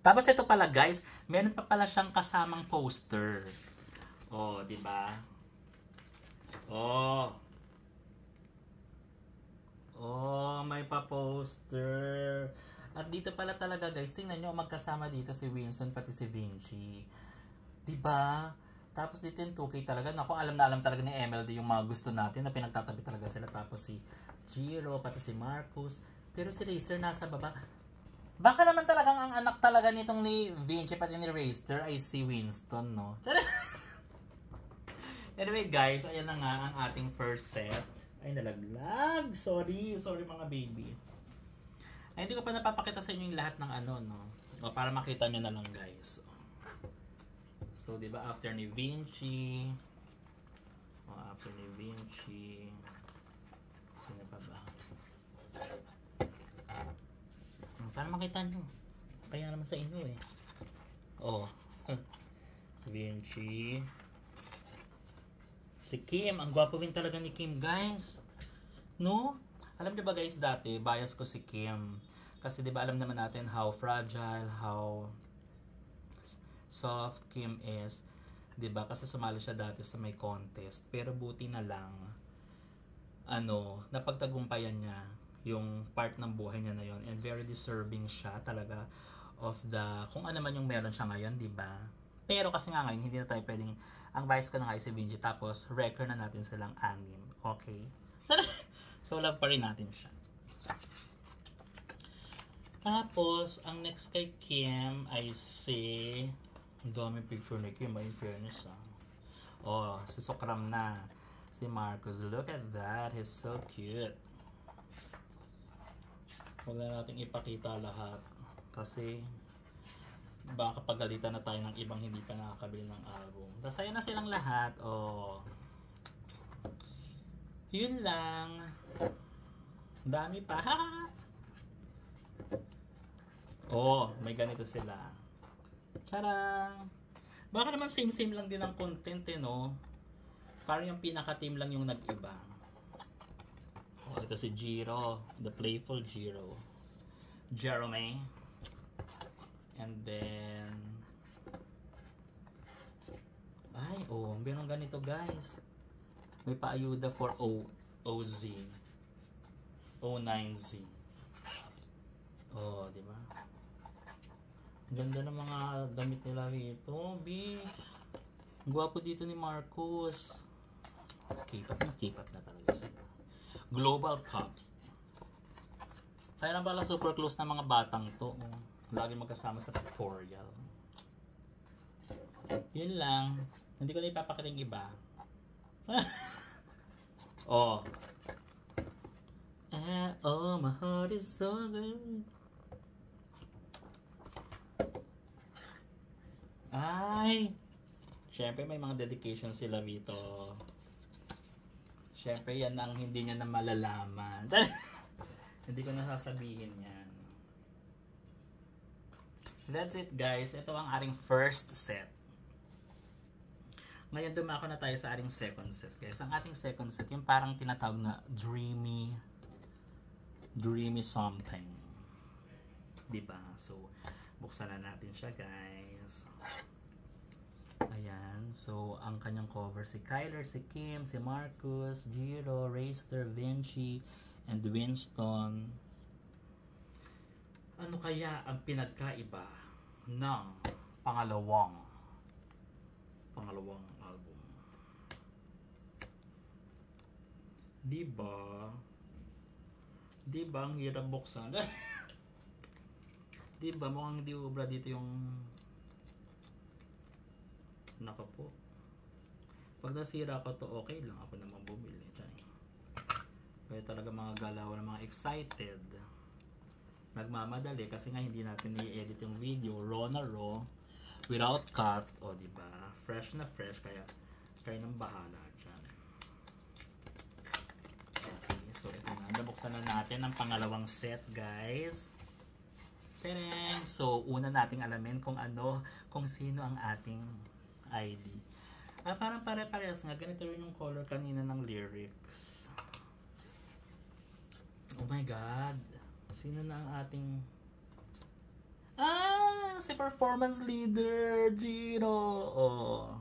Tapos ito pala guys, meron pa pala siyang kasamang poster. Oh, di ba? Oh. Oh, may pa-poster. At dito pala talaga guys, tingnan nyo, magkasama dito si Winston pati si Vinci. Diba? Tapos dito yung 2K talaga. Naku, alam na alam talaga ni MLD yung mga gusto natin na pinagtatabi talaga sila. Tapos si Jiro, pati si Marcus. Pero si Racer nasa baba. Baka naman talagang ang anak talaga nitong ni Vinci pati ni Racer ay si Winston, no? Anyway guys, ayan na nga ang ating first set. Ay, nalaglag. Sorry mga baby. Ay, hindi ko pa napapakita sa inyo yung lahat ng ano, no? O, para makita nyo na lang, guys. So, di ba, after ni Vinci. O, after ni Vinci. Sino pa ba? Para makita nyo. Kaya naman sa inyo, eh. O. Vinci. Si Kim. Ang gwapo rin talaga ni Kim, guys. No? Alam niyo ba guys, dati, bias ko si Kim. Kasi di ba alam naman natin how fragile, how soft Kim is. Di ba? Kasi sumali siya dati sa may contest. Pero buti na lang, napagtagumpayan niya yung part ng buhay niya na yon. And very deserving siya talaga of the, kung ano man yung meron siya ngayon, di ba? Pero kasi nga ngayon, hindi na tayo pwedeng, ang bias ko na nga si Vinci, tapos record na natin silang 6. Okay? So, love pa rin natin siya. Tapos, ang next kay Kim ay si... Ang dami picture ni Kim, in fairness ah. Oh, si Sokram na. Si Marcus. Look at that. He's so cute. Huwag na natin ipakita lahat. Kasi, baka pagalitan na tayo ng ibang hindi pa nakakabili ng album. Tapos, ayun na silang lahat. Oh. Yun lang. Dami pa. Oh, may ganito sila. Charang! Baka naman same-same lang din ang content eh, no? Parang yung pinaka-team lang yung nag-iba. Oh, ito si Jiro. The playful Jiro. Jeremy. And then... Ay, oh, meron ganito guys. May paayuda for OZ. O9Z. Oh, di ba? Ganda ng mga damit nila rito, B. Gwapo dito ni Marcus. K-pop na talaga sila. Global pop. Kaya lang pala super close na mga batang to. Lagi magkasama sa tutorial. Yun lang. Hindi ko na ipapakita yung iba. Oh. Oh, my heart is so good. Ay! Siyempre may mga dedication sila rito. Siyempre yan ang hindi nyo na malalaman. Hindi ko nasasabihin yan. That's it guys. Ito ang ating first set. Ngayon dumako na tayo sa ating second set guys. Ang ating second set yung parang tinatawag na dreamy something. Diba? So, buksan na natin siya guys. Ayan. So, ang kanyang cover si Kyler, si Kim, si Marcus, Jiro, Racer, Vinci, and Winston. Ano kaya ang pinagkaiba ng pangalawang album? Diba? Diba ang hirap buksan? Diba mukhang di ubra dito yung naka po. Pag nasira ko to, okay lang ako naman bumili. Kaya talaga mga galaw na mga excited. Nagmamadali kasi nga hindi natin i-edit yung video raw na raw without cut. O diba? Fresh na fresh. Kaya kayo nang bahala dyan. Okay. So ito na. Nabuksan na natin ang pangalawang set guys. Tereng! So una nating alamin kung sino ang ating ID. Parang pare-parehas nga. Ganito rin yung color kanina ng lyrics. Oh my God. Sino na ang ating... si performance leader, Jiro. Oh.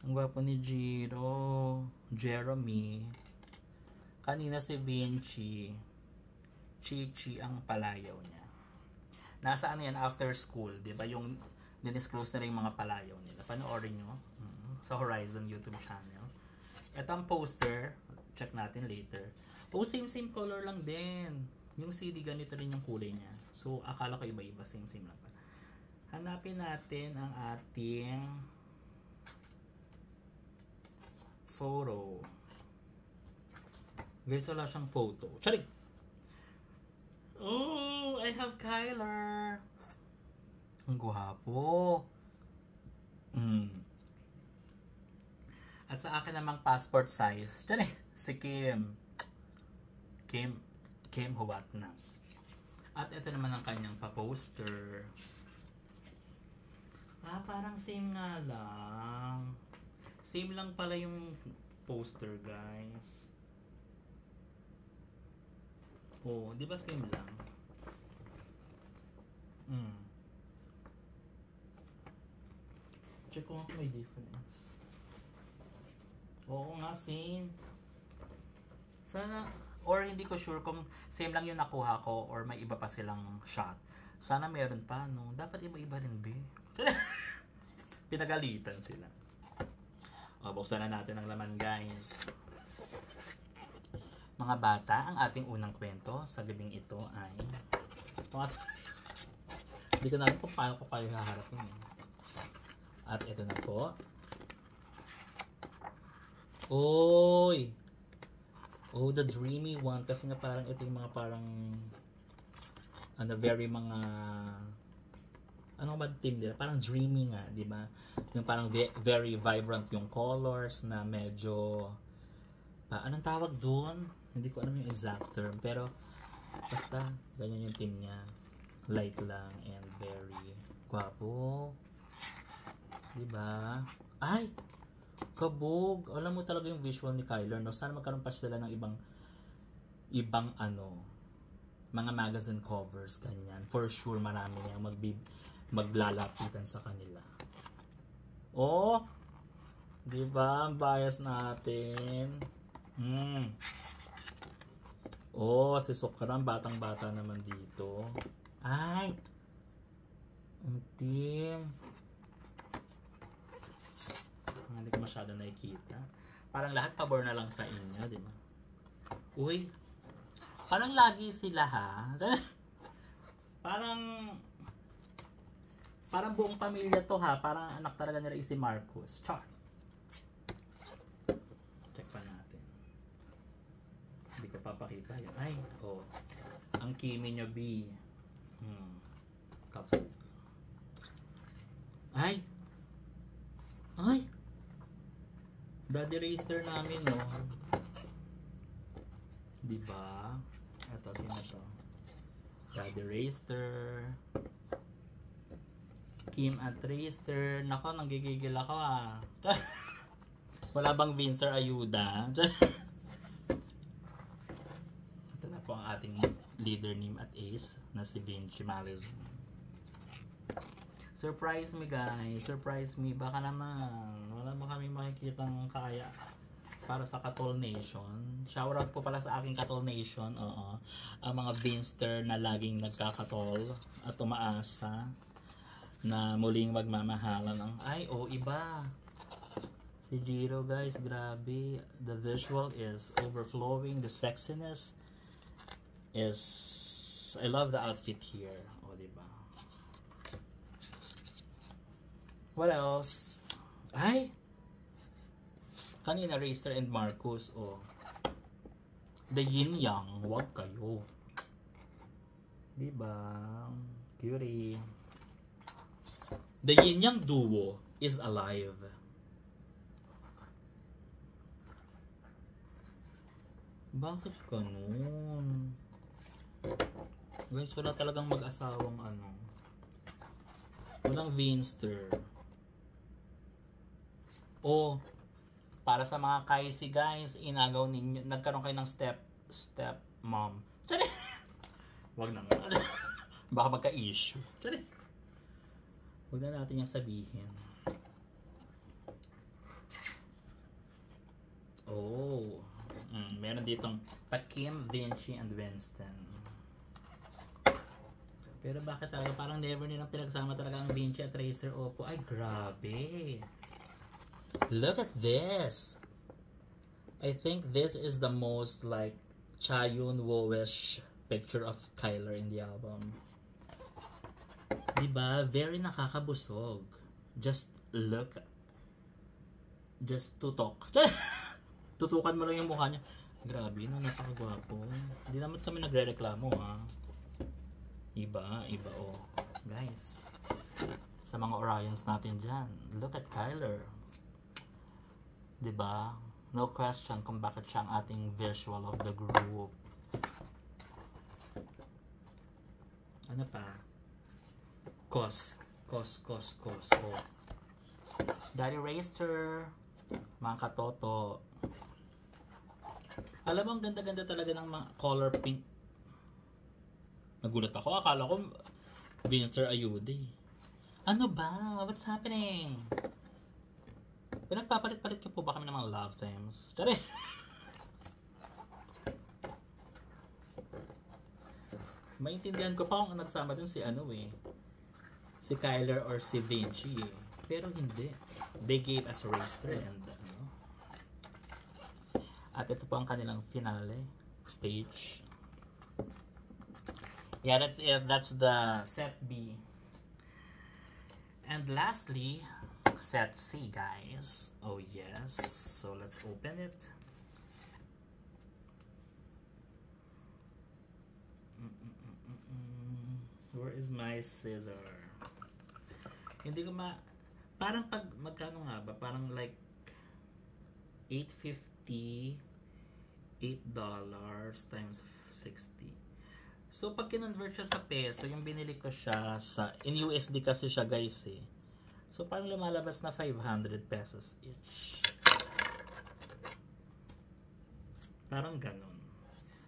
Ang gwapo ni Jiro. Jeremy. Kanina si Vinci. Chichi ang palayaw niya. Nasa ano yan, after school, di ba? Yung dinisclose nila yung mga palayaw nila. Panoorin nyo sa Horizon YouTube channel. Ito ang poster. Check natin later. Oh, same color lang din. Yung CD, ganito rin yung kulay niya. So, akala ko iba-iba. Same lang pala. Hanapin natin ang ating photo. Guys, wala siyang photo. Charing! Oh, I have Kyler. Ang gwapo. At sa akin namang passport size. Diyan si Kim. Kim Huwat na. At ito naman ang kanyang pa-poster. Parang same nga lang. Same lang pala yung poster, guys. Oh, di ba same lang? Check ko kung may difference. Oo nga, same. Sana, or hindi ko sure kung same lang yung nakuha ko or may iba pa silang shot. Sana meron pa, no? Dapat iba-iba rin, be. Pinagalitan sila. O, buksan na natin ang laman, guys. Mga bata, ang ating unang kwento sa gabing ito ay hindi ko na alam kung paano ko kayo haharapin. At ito na po. Oy! Oh, the dreamy one. Kasi nga parang ito yung mga parang very mga ano ba team nila? Parang dreamy nga, di ba? Yung parang very vibrant yung colors na medyo anong tawag doon? Hindi ko alam yung exact term, pero basta ganyan yung team niya. Light lang and very gwapo. Diba? Ay! Kabog! Alam mo talaga yung visual ni Kyler, no? Sana magkaroon pa sila ng ibang mga magazine covers, ganyan. For sure, marami niyang maglalapitan sa kanila. Oh! Diba? Ang bias natin. Oh, si Sokran, batang-bata naman dito. Ay! Ang team. Hindi ko masyado nakikita. Parang lahat pabor na lang sa inyo, di ba? Uy! Parang lagi sila, ha? Parang buong pamilya to, ha? Parang anak talaga nila si Marcus. Char! Check pa natin. Hindi ko papakita yun. Ay, oh. Ang Kimi nyo, B. Kapag. Ay! Ay! Daddy racer namin, no? Diba? Ito, sino to? Daddy racer. Kim at racer. Nako, nanggigigil ako, ah. Wala bang Vincer ayuda? Ito na po ang ating leader name at ace na si Vinci Maliz. Surprise me, guys. Surprise me. Baka naman wala ba kami makikitang kaya para sa Katol Nation. Shoutout po pala sa aking Katol Nation. Oo. Ang mga Vinster na laging nagkakatol at umaasa na muling magmamahalan ng iba. Si Jiro, guys, grabe. The visual is overflowing. The sexiness is... I love the outfit here. O, diba? What else? Ay! Kanina, Racer and Marcus. O. The yin-yang. Huwag kayo. Diba? Cutie. The yin-yang duo is alive. Bakit ganun? Guys, wala talagang mag-asawang walang Vinster. O, para sa mga kaisi, guys, inagaw ninyo, nagkaroon kayo ng step mom. Wag na nga. Baka magka-issue. Huwag na natin yung sabihin. Oh. Meron ditong pa-Kim, Vinci, and Winston. Pero bakit talaga parang never nilang pinagsama talaga ang Vinci at Razer Oppo? Ay, grabe. Look at this. I think this is the most like Chaeyoung Woo-ish picture of Kyler in the album. Diba? Very nakakabusog. Just look. Just tutok. Tutukan mo lang yung mukha niya. Grabe, no, napakagwapo. Hindi naman kami nagre-reklamo, ha. Iba, oh. Guys, sa mga Orions natin dyan, look at Kyler. Diba? No question kung bakit siya ang ating visual of the group. Ano pa? Kos. Oh. Daddy Racer, mga katoto. Alam mo, ang ganda-ganda talaga ng mga color pink. Nagulat ako. Akala ko Vincent Ayude. Ano ba? What's happening? Pinagpapalit-palit ko po ba kami ng mga love themes? Tari! Maintindihan ko pa kung nagsama dun si ano eh. Si Kyler or si Vinci eh. Pero hindi. They gave us a Razer and ano. At ito po ang kanilang finale stage. Yeah, that's it. That's the set B. And lastly, set C, guys. Oh yes. So let's open it. Where is my scissor? Hindi ko parang pag magkano nga ba? Parang like $8.50 $8 times 60. So pag kinonvert siya sa peso, yung binili ko siya sa in USD kasi siya, guys eh. So parang lumalabas na 500 pesos each. Parang ganun.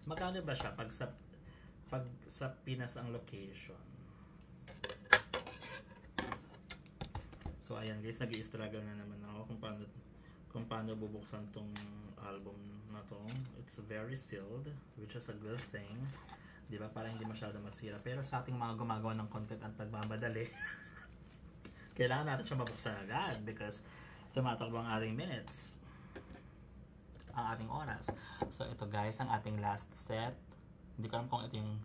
Magkano ba siya pag sa Pinas ang location? So ayan guys, nag-i-struggle na naman ako kung paano bubuksan tong album na to. It's very sealed, which is a good thing. Di ba? Para hindi masyado masira. Pero sa ating mga gumagawa ng content at nagmamadali, kailangan natin siya mabuksan agad because tumatakbo ang ating minutes. Ang ating oras. So ito guys, ang ating last set. Hindi ko alam kung ito yung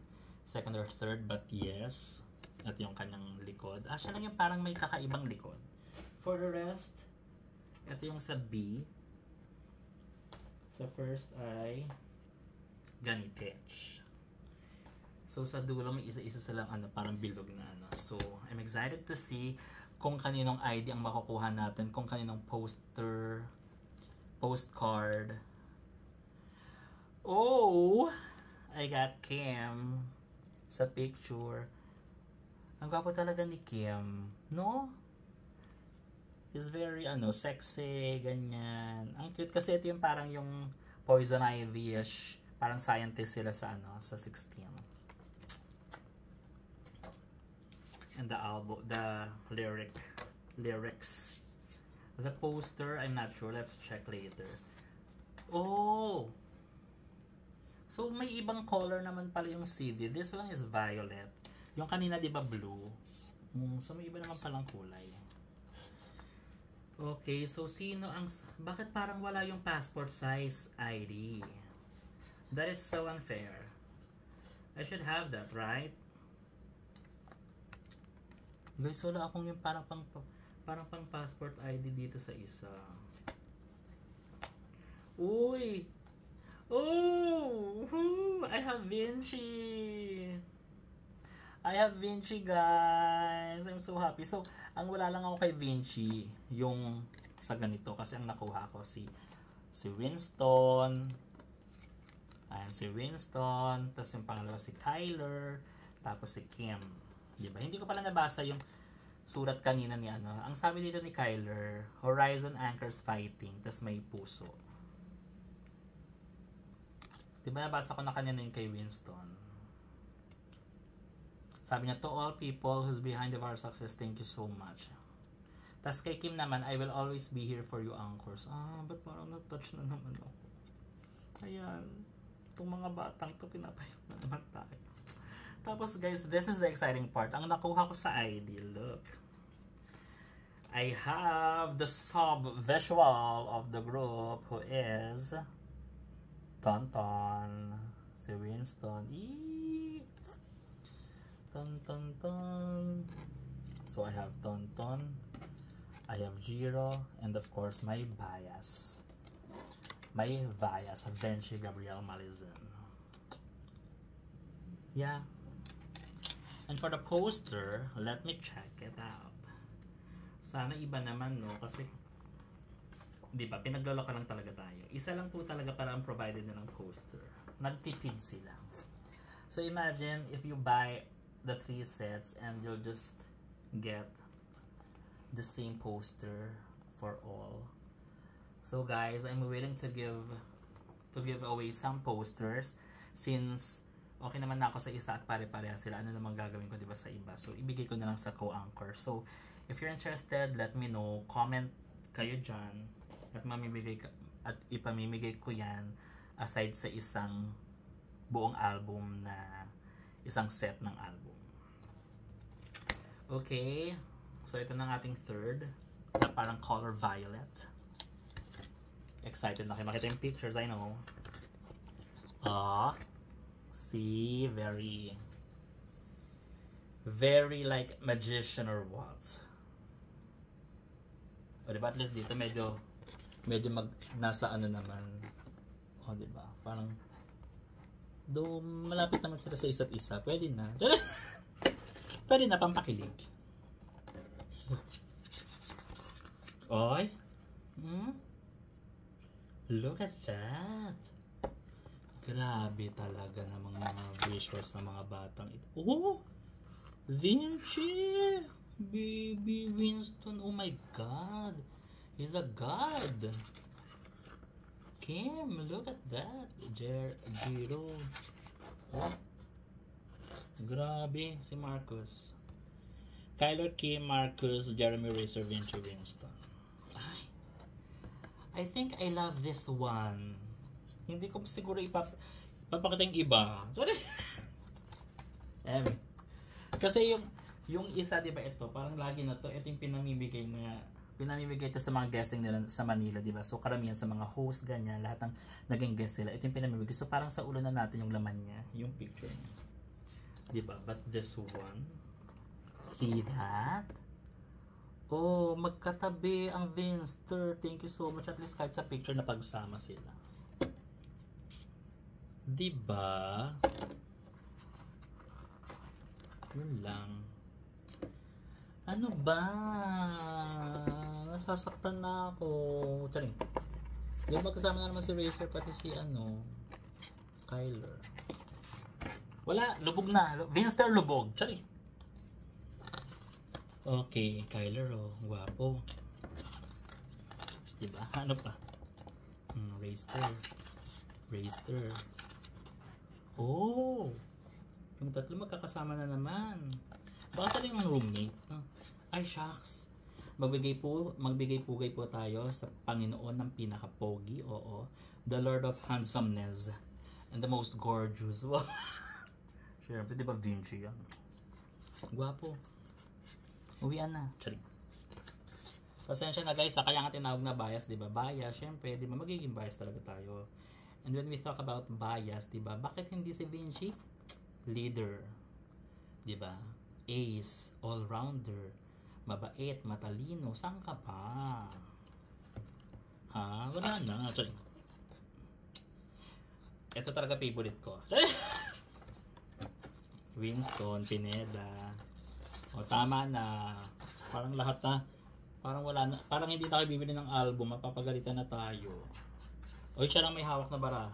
second or third, but yes. Ito yung kanyang likod. Siya lang yung parang may kakaibang likod. For the rest, ito yung sa B. Sa first ay ganitech. So sa dulo may isa-isa silang parang bilog na ano. So I'm excited to see kung kaninong ID ang makukuha natin, kung kaninong postcard. Oh, I got Kim sa picture. Ang gwapo talaga ni Kim, no? He's very sexy, ganyan. Ang cute kasi ito yung parang yung Poison Ivy-ish, parang scientist sila sa sa 16. And the album, the lyrics. The poster, I'm not sure. Let's check later. Oh! So may ibang color naman pala yung CD. This one is violet. Yung kanina, di ba, blue? So may iba naman palang kulay. Okay, so bakit parang wala yung passport size ID? That is so unfair. I should have that, right? Guys, wala akong yung parang pang passport ID dito sa isa. Uy! Oh! I have Vinci! I have Vinci, guys! I'm so happy. So, ang wala lang ako kay Vinci, yung sa ganito. Kasi ang nakuha ko si Winston. Ayan, si Winston. Tapos yung pangalawa si Kyler. Tapos si Kim. Diba? Hindi ko pala nabasa yung sulat kanina ni Ang sabi dito ni Kyler, Horizon Anchors Fighting. Tapos may puso. Diba nabasa ko na kanina yung kay Winston? Sabi niya, to all people who's behind of our success, thank you so much. Tas kay Kim naman, I will always be here for you, anchors. Ba't parang na-touch na naman ako? Ayan. Itong mga batang to, pinapayok na naman tayo. Tapos guys, this is the exciting part. Ang nakuha ko sa ID, look. I have the sub-visual of the group who is Tonton. Si Winston. Eee! Tonton. So I have Tonton. I have Jiro, and of course my bias. My bias, Vinci Gabriel Malizin. Yeah. And for the poster, let me check it out. Sana iba naman, no? Kasi, di ba, pinagloloko lang talaga tayo. Isa lang po talaga para ang provided na ng poster. Nagtipid sila. So imagine if you buy the 3 sets and you'll just get the same poster for all. So guys, I'm willing to give away some posters since okay naman na ako sa isa at pare-pareha sila. Ano namang gagawin ko, diba, sa iba? So ibigay ko na lang sa co-anchor. So if you're interested, let me know. Comment kayo dyan at ipamimigay ko yan aside sa isang buong album na isang set ng album. Okay. So, ito na ang ating third na parang color violet. Excited na kayo makita yung pictures, I know. See, very like magician or what. O, diba? At least dito medyo nasa ano naman. O, diba? Parang, do malapit naman sila sa isa't isa. Pwede na. Pwede na pampakilig. Oy. Look at that. Grabe talaga ng mga visuals ng mga batang ito. Oh! Vinci! Baby Winston. Oh my God. He's a god. Kim, look at that. Jiro. Oh. Grabe. Si Marcus. Kyler, Kim, Marcus, Jeremy, Racer, Vinci, Winston. I think I love this one. Hindi ko siguro ipapakita yung iba. Sorry. Kasi yung isa, di ba, ito, parang lagi na to, ito yung pinamimigay ito sa mga guesting nila sa Manila, di ba? So karamihan sa mga host, ganyan, lahat ng naging guest sila, ito yung pinamimigay. So parang sa ulo na natin yung laman niya, yung picture niya. Di ba? But this one, see that? Oh, magkatabi ang Vinster. Thank you so much. At least kahit sa picture na pagsama sila. Diba? Yun lang. Ano ba? Nasasaktan na ako. Charing. Yung magkasama na naman si Racer pati si Kyler. Wala. Lubog na. Vinster lubog. Charing. Okay, Kyler, guwapo. Diba? Ano pa? Raster. Oh! Yung tatlo magkakasama na naman. Baka sila yung roommate. Ay, shucks. Magbigay pugay po tayo sa Panginoon ng pinaka-pogi. Oo. The Lord of Handsomeness. And the most gorgeous. Siyempre, diba Vinci yan? Guwapo. Uwian na. Charing. Pasensya na guys, kaya nga tinawag na bias, di ba? Bias, syempre, di ba, magiging bias talaga tayo. And when we talk about bias, di ba, bakit hindi si Vinci? Leader. Di ba? Ace, all-rounder, mabait, matalino, saan ka pa? Ha? Wala na. Charing. Ito talaga favorite ko. Winston, Pineda. O, tama na. Parang lahat na. Parang wala na. Parang hindi tayo bibili ng album. Mapapagalitan na tayo. O, siya lang may hawak na baraha.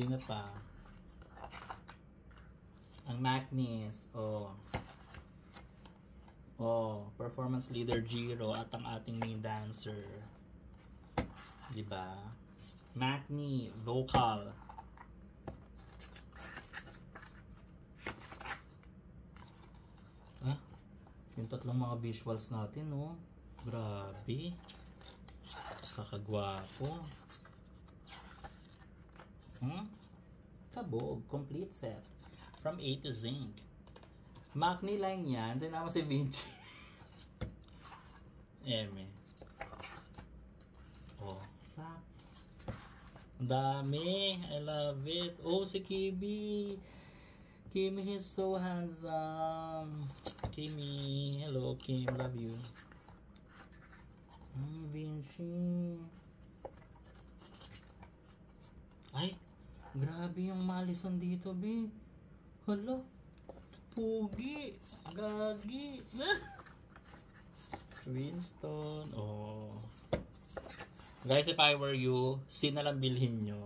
Sino pa? Ang Magnus. Performance leader Jiro at ang ating main dancer. Diba? Magnus, vocal. Yung tatlong mga visuals natin, no? Grabe. Kakagwapo. Kabog. Complete set. From A to Zinc. Macne line yan. Sinama si Vinci. Eme. Oh. Ang dami. I love it. Oh, si Kimi. Kimi, he's so handsome. Kimi. Hello, Kim. Love you. Vinci. Ay, grabe yung malisan dito, B. Hala. Pugi. Gagi. Winston. Oh. Guys, if I were you, sin na lang bilhin nyo.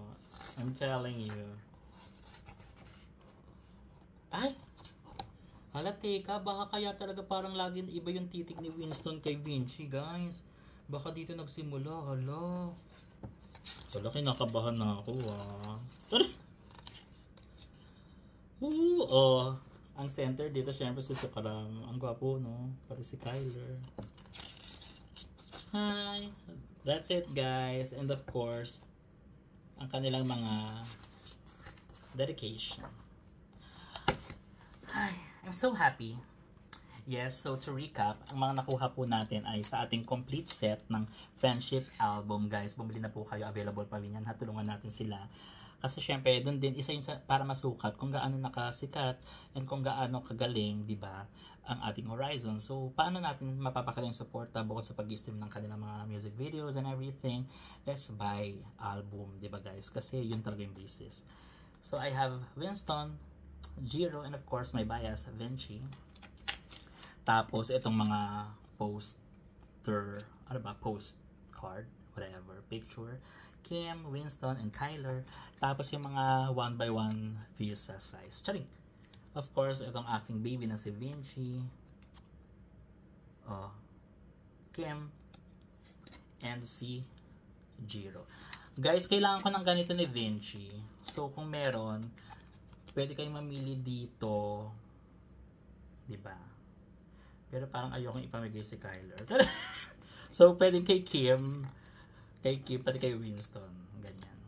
I'm telling you. Ay! Hala, teka. Baka kaya talaga parang lagi iba yung titik ni Winston kay Vinci, guys. Baka dito nagsimula. Hala. Hala, kinakabahan na ako, ah. Oh. Ang center dito, syempre si Sukaram. Ang gwapo, no? Pati si Kyler. Hi! That's it, guys. And of course, ang kanilang mga dedication. Ay, I'm so happy. Yes, so to recap, ang mga nakuha po natin ay sa ating complete set ng Friendship album, guys. Bumili na po kayo, available pa rin yan. Hatulungan natin sila. Kasi syempre, doon din, isa yung para masukat kung gaano nakasikat and kung gaano kagaling, di ba, ang ating Horizon. So, paano natin mapapakaling suporta bukod sa pag-stream ng kanilang mga music videos and everything? Let's buy album, di ba, guys? Kasi yun talaga yung basis. So, I have Winston, Jiro, and of course, my bias, Vinci. Tapos, itong mga poster, ano ba, postcard, whatever, picture, Kim, Winston, and Kyler. Tapos yung mga 1x1 visa size. Charing! Of course, itong aking baby na si Vinci. Oh. Kim. And si Jiro. Guys, kailangan ko ng ganito ni Vinci. So, kung meron, pwede kayong mamili dito. Diba? Pero parang ayokong ipamigay si Kyler. So, pwede kay Kim, pati kay Winston. Ganyan.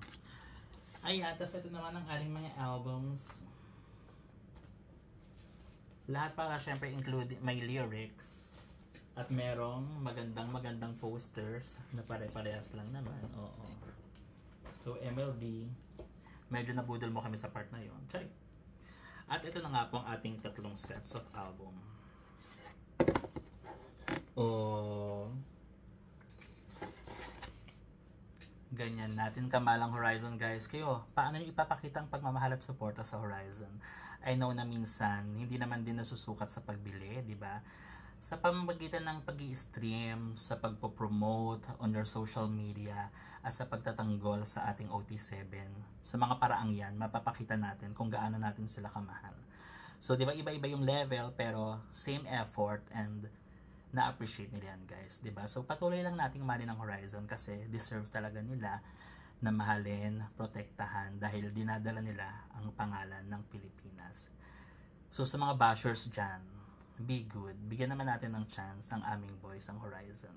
Ayan, tapos ito naman ang ating mga albums. Lahat para syempre include may lyrics. At merong magandang posters na pare-parehas lang naman. Oo. So, MLB. Medyo nabudol mo kami sa part na yon. Check. At ito na nga po ang ating tatlong sets of album. Oh. Ganyan natin kamalang Horizon, guys. Kayo, paano nyo ipapakita ang pagmamahal at suporta sa Horizon? I know na minsan, hindi naman din nasusukat sa pagbili, di ba? Sa pamamagitan ng pag-i-stream, sa pagpo-promote on your social media, at sa pagtatanggol sa ating OT7. Sa mga paraang yan, mapapakita natin kung gaano natin sila kamahal. So, di ba, iba-iba yung level, pero same effort and na-appreciate nila yan, guys, diba? So, patuloy lang nating mahalin ng Horizon kasi deserve talaga nila na mahalin, protektahan dahil dinadala nila ang pangalan ng Pilipinas. So, sa mga bashers dyan, be good. Bigyan naman natin ng chance ang aming boys ang Horizon.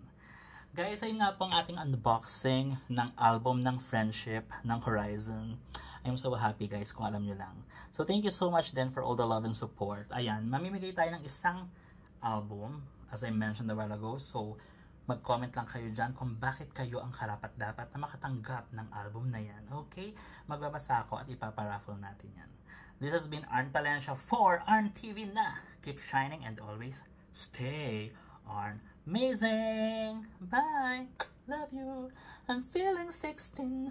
Guys, ayun nga po ang ating unboxing ng album ng Friendship ng Horizon. I'm so happy, guys, kung alam nyo lang. So, thank you so much then for all the love and support. Ayan, mamimigay tayo ng isang album as I mentioned a while ago. So, mag-comment lang kayo dyan kung bakit kayo ang karapat-dapat na makatanggap ng album na yan. Okay? Magbabasa ako at ipaparaffle natin yan. This has been Arn Palencia for Arn TV na. Keep shining and always stay Arn amazing. Bye! Love you. I'm feeling 16.